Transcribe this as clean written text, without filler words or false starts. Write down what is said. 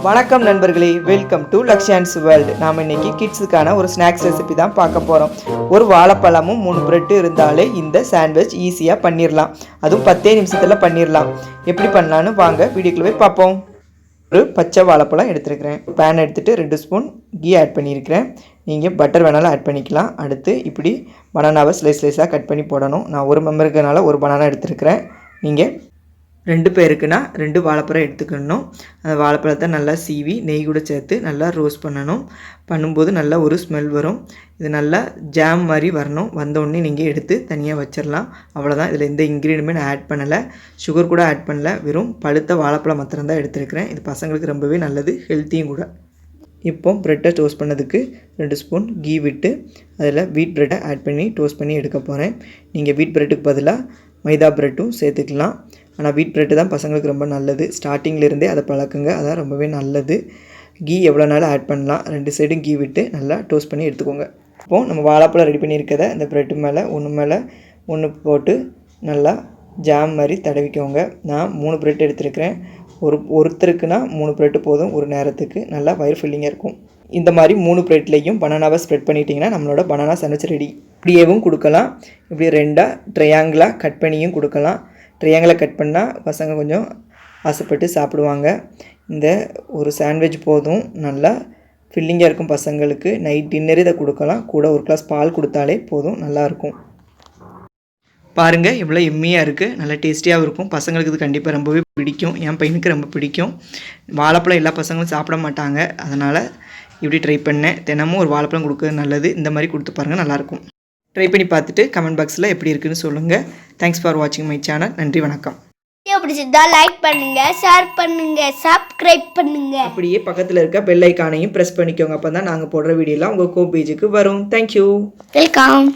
வணக்கம் நண்பர்களே, welcome to லக்ஷான்ஸ் world. நாம் இன்றைக்கி கிட்ஸுக்கான ஒரு ஸ்நாக்ஸ் ரெசிபி தான் பார்க்க போகிறோம். ஒரு வாழைப்பழமும் 3 பிரெட்டு இருந்தாலே இந்த சாண்ட்விச் ஈஸியாக பண்ணிடலாம். அதுவும் 10 நிமிஷத்தில் பண்ணிடலாம். எப்படி பண்ணலான்னு வாங்க வீடியோக்குள்ளே போய் பார்ப்போம். ஒரு பச்சை வாழைப்பழம் எடுத்துருக்கிறேன். பேன் எடுத்துகிட்டு 2 ஸ்பூன் கீ ஆட் பண்ணியிருக்கிறேன். நீங்கள் பட்டர் வேணாலும் ஆட் பண்ணிக்கலாம். அடுத்து இப்படி பனானாவை ஸ்லைஸாக கட் பண்ணி போடணும். நான் ஒரு மெம்பருக்குனால ஒரு பனானா எடுத்துருக்கிறேன். நீங்கள் 2 பேருக்குன்னா 2 வாழைப்பழம் எடுத்துக்கணும். அந்த வாழைப்பழத்தை நல்லா சீவி நெய் கூட சேர்த்து நல்லா ரோஸ்ட் பண்ணும்போது நல்லா ஒரு ஸ்மெல் வரும். இது நல்லா ஜாம் மாதிரி வரணும். வந்தோடனே நீங்கள் எடுத்து தனியாக வச்சிடலாம். அவ்வளோதான். இதில் எந்த இன்க்ரீடியன்ட்மே நான் ஆட் பண்ணலை, சுகர் கூட ஆட் பண்ணல. வெறும் பழுத்த வாழைப்பழம் மாத்திரம் தான் எடுத்துருக்கிறேன். இது பசங்களுக்கு ரொம்பவே நல்லது, ஹெல்த்தியும் கூட. இப்போ ப்ரெட்டை டோஸ்ட் பண்ணதுக்கு 2 ஸ்பூன் கீ விட்டு அதில் வீட் ப்ரெட்டை ஆட் பண்ணி டோஸ்ட் பண்ணி எடுக்க போகிறேன். நீங்கள் வீட் ப்ரெட்டுக்கு பதிலாக மைதா ப்ரெட்டும் சேர்த்துக்கலாம். ஆனால் வீட் ப்ரெட்டு தான் பசங்களுக்கு ரொம்ப நல்லது. ஸ்டார்டிங்லேருந்தே அதை பழக்குங்க, அதான் ரொம்பவே நல்லது. கீ எவ்வளோ நாளும் ஆட் பண்ணலாம். 2 சைடும் கீ விட்டு நல்லா டோஸ்ட் பண்ணி எடுத்துக்கோங்க. இப்போது நம்ம வாழைப்பழம் ரெடி பண்ணியிருக்கதை இந்த ப்ரெட்டு மேலே ஒன்று போட்டு நல்லா ஜாம் மாதிரி தடவிக்கோங்க. நான் 3 ப்ரெட் எடுத்துருக்கிறேன். ஒருத்தருக்குன்னா 3 ப்ரெட்டு போதும். ஒரு நேரத்துக்கு நல்லா வயிறு ஃபில்லிங்காக இருக்கும். இந்த மாதிரி 3 ப்ரெட்லேயும் பனானாவை ஸ்ப்ரெட் பண்ணிட்டிங்கன்னா நம்மளோட பனானா சாண்ட்விச் ரெடி. இப்படியேவும் கொடுக்கலாம், இப்படி 2 ட்ரையாங்கிளாக கட் பண்ணியும் கொடுக்கலாம். ட்ரையாங்கிளாக கட் பண்ணால் பசங்க கொஞ்சம் ஆசைப்பட்டு சாப்பிடுவாங்க. இந்த ஒரு சாண்ட்விச் போதும், நல்லா ஃபில்லிங்காக இருக்கும் பசங்களுக்கு. நைட் டின்னர் இதை கொடுக்கலாம். கூட ஒரு கிளாஸ் பால் கொடுத்தாலே போதும், நல்லாயிருக்கும். பாருங்கள் இவ்வளோ எம்மியாக இருக்குது, நல்லா டேஸ்டியாகவும் இருக்கும். பசங்களுக்கு இது கண்டிப்பாக ரொம்பவே பிடிக்கும். என் பையனுக்கு ரொம்ப பிடிக்கும். வாழைப்பழம் எல்லா பசங்களும் சாப்பிட மாட்டாங்க, அதனால் இப்படி ட்ரை பண்ணேன். தினமும் ஒரு வாழைப்பழம் கொடுக்குறது நல்லது. இந்த மாதிரி கொடுத்து பாருங்கள், நல்லாயிருக்கும். ட்ரை பண்ணி பார்த்துட்டு கமெண்ட் பாக்ஸில் எப்படி இருக்குன்னு சொல்லுங்கள். தேங்க்ஸ் ஃபார் வாட்சிங் மை சேனல். நன்றி, வணக்கம். பிடிச்சிருந்தா லைக் பண்ணுங்க, ஷேர் பண்ணுங்க, சப்ஸ்கிரைப் பண்ணுங்க. அப்படியே பக்கத்தில் இருக்க பெல் ஐக்கானையும் ப்ரெஸ் பண்ணிக்கோங்க. அப்போ தான் நாங்கள் போடுற வீடியோலாம் உங்கள் பேஜுக்கு வரும். Thank you, welcome.